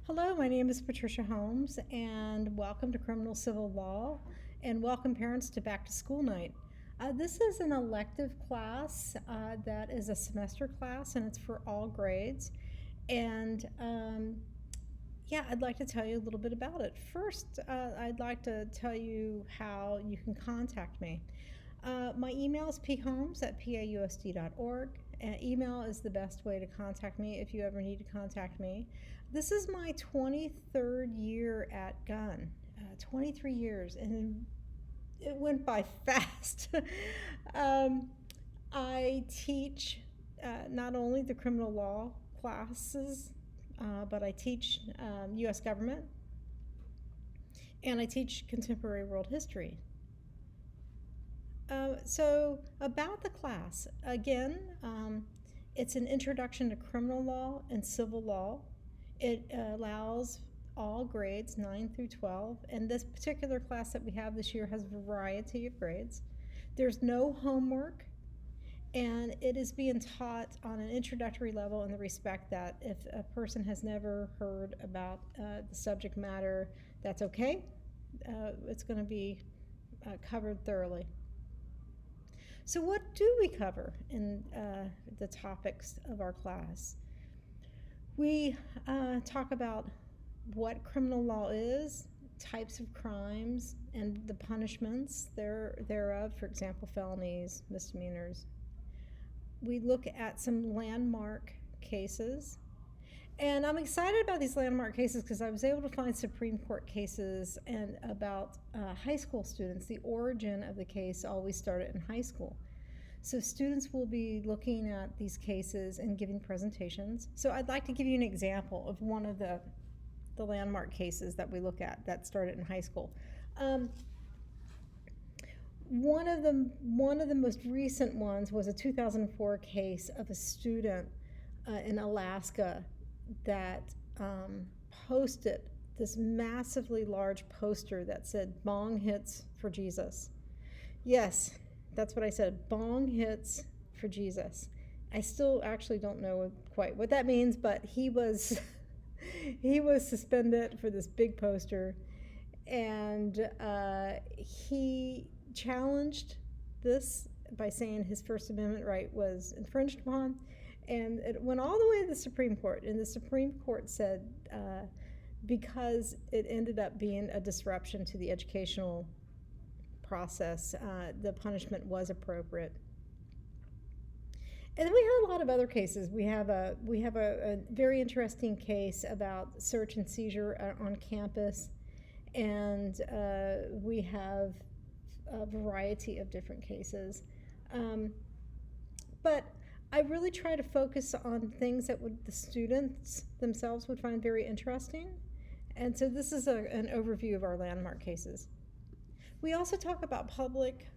Hello, my name is Patricia Holmes, and welcome to Criminal Civil Law, and welcome parents to Back to School Night. This is an elective class that is a semester class, and it's for all grades. And yeah, I'd like to tell you a little bit about it. First, I'd like to tell you how you can contact me. My email is pholmes@pausd.org. Email is the best way to contact me if you ever need to contact me. This is my 23rd year at Gun, 23 years, and it went by fast. um, I teach not only the criminal law classes, but I teach U.S. government, and I teach contemporary world history. So, about the class, again, it's an introduction to criminal law and civil law. It allows all grades 9 through 12, and this particular class that we have this year has a variety of grades. There's no homework, and it is being taught on an introductory level in the respect that if a person has never heard about the subject matter, that's okay. It's going to be covered thoroughly. So, what do we cover in the topics of our class? We talk about what criminal law is, types of crimes, and the punishments thereof, for example, felonies, misdemeanors. We look at some landmark cases. And I'm excited about these landmark cases because I was able to find Supreme Court cases and about high school students. The origin of the case always started in high school. So students will be looking at these cases and giving presentations. So I'd like to give you an example of one of the landmark cases that we look at that started in high school. One of the most recent ones was a 2004 case of a student in Alaska that posted this massively large poster that said "Bong hits for Jesus." Yes, that's what I said. Bong hits for Jesus. I still actually don't know quite what that means, but he was he was suspended for this big poster, and he challenged this by saying his First Amendment right was infringed upon. And it went all the way to the Supreme Court. And the Supreme Court said because it ended up being a disruption to the educational process, the punishment was appropriate. And then we have a lot of other cases. We have a very interesting case about search and seizure on campus, and we have a variety of different cases. But I really try to focus on things that the students themselves would find very interesting. And so this is an overview of our landmark cases. We also talk about public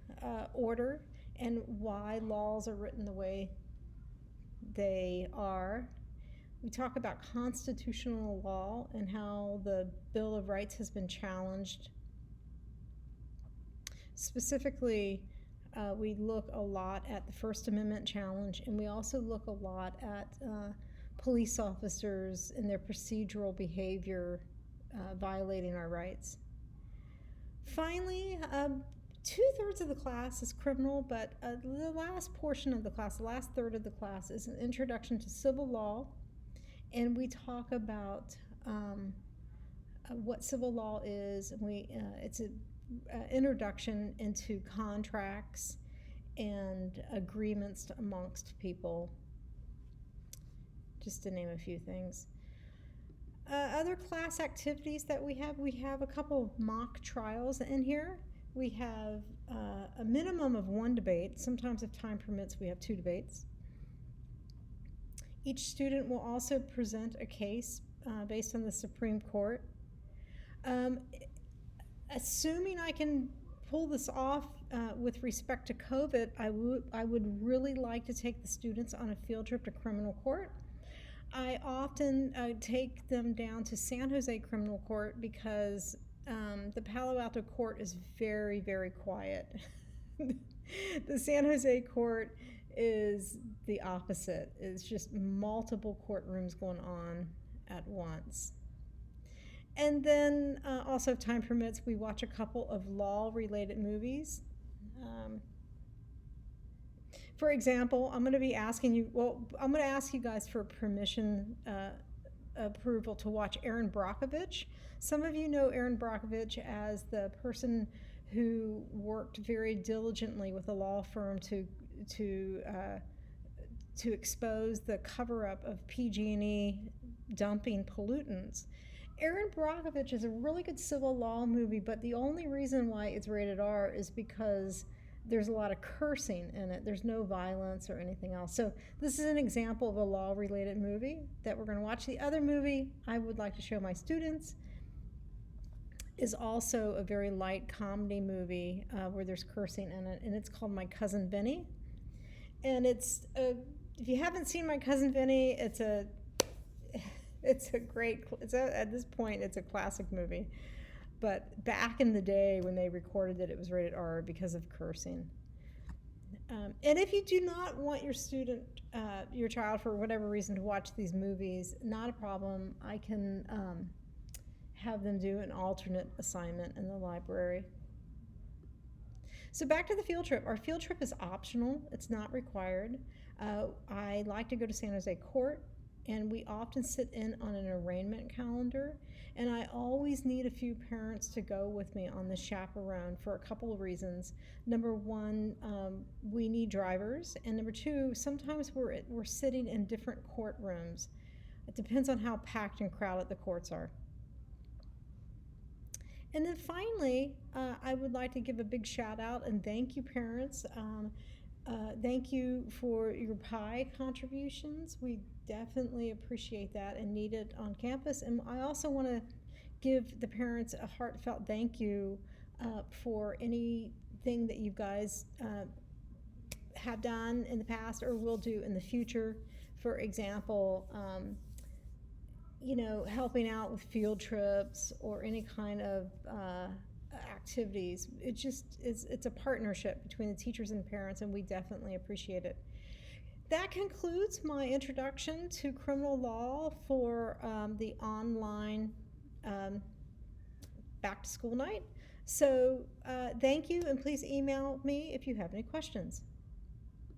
order and why laws are written the way they are. We talk about constitutional law and how the Bill of Rights has been challenged. Specifically, we look a lot at the First Amendment challenge, and we also look a lot at police officers and their procedural behavior violating our rights. Finally, 2/3 of the class is criminal, but the last portion of the class, the last third of the class, is an introduction to civil law, and we talk about what civil law is. And it's an introduction into contracts and agreements amongst people, just to name a few things. Other class activities that we have a couple of mock trials in here. We have a minimum of one debate. Sometimes if time permits, we have 2 debates. Each student will also present a case based on the Supreme Court. Assuming I can pull this off with respect to COVID, I would really like to take the students on a field trip to criminal court. I often take them down to San Jose Criminal Court because the Palo Alto court is very, very quiet. The San Jose court is the opposite. It's just multiple courtrooms going on at once. And then also, if time permits, we watch a couple of law-related movies. Um, for example, I'm going to be asking you, well, I'm going to ask you guys for permission, approval to watch Aaron Brockovich. Some of you know Aaron Brockovich as the person who worked very diligently with a law firm to uh, to expose the cover-up of PG&E dumping pollutants. Aaron Brockovich is a really good civil law movie, but the only reason why it's rated R is because there's a lot of cursing in it. There's no violence or anything else. So this is an example of a law-related movie that we're going to watch. The other movie I would like to show my students is also a very light comedy movie where there's cursing in it, and it's called My Cousin Vinny. And if you haven't seen My Cousin Vinny, it's a great, at this point, it's a classic movie. But back in the day when they recorded it, it was rated R because of cursing. And if you do not want your child, for whatever reason, to watch these movies, not a problem. I can have them do an alternate assignment in the library. So back to the field trip. Our field trip is optional. It's not required. I like to go to San Jose Court, and we often sit in on an arraignment calendar. And I always need a few parents to go with me on the chaperone for a couple of reasons. Number one, we need drivers. And number two, sometimes we're sitting in different courtrooms. It depends on how packed and crowded the courts are. And then finally, I would like to give a big shout out and thank you, parents. Thank you for your pie contributions. We definitely appreciate that and need it on campus. And I also want to give the parents a heartfelt thank you for anything that you guys have done in the past or will do in the future. For example, helping out with field trips or any kind of activities. It's a partnership between the teachers and the parents, and we definitely appreciate it. That concludes my introduction to criminal law for the online back to school night. So thank you, and please email me if you have any questions.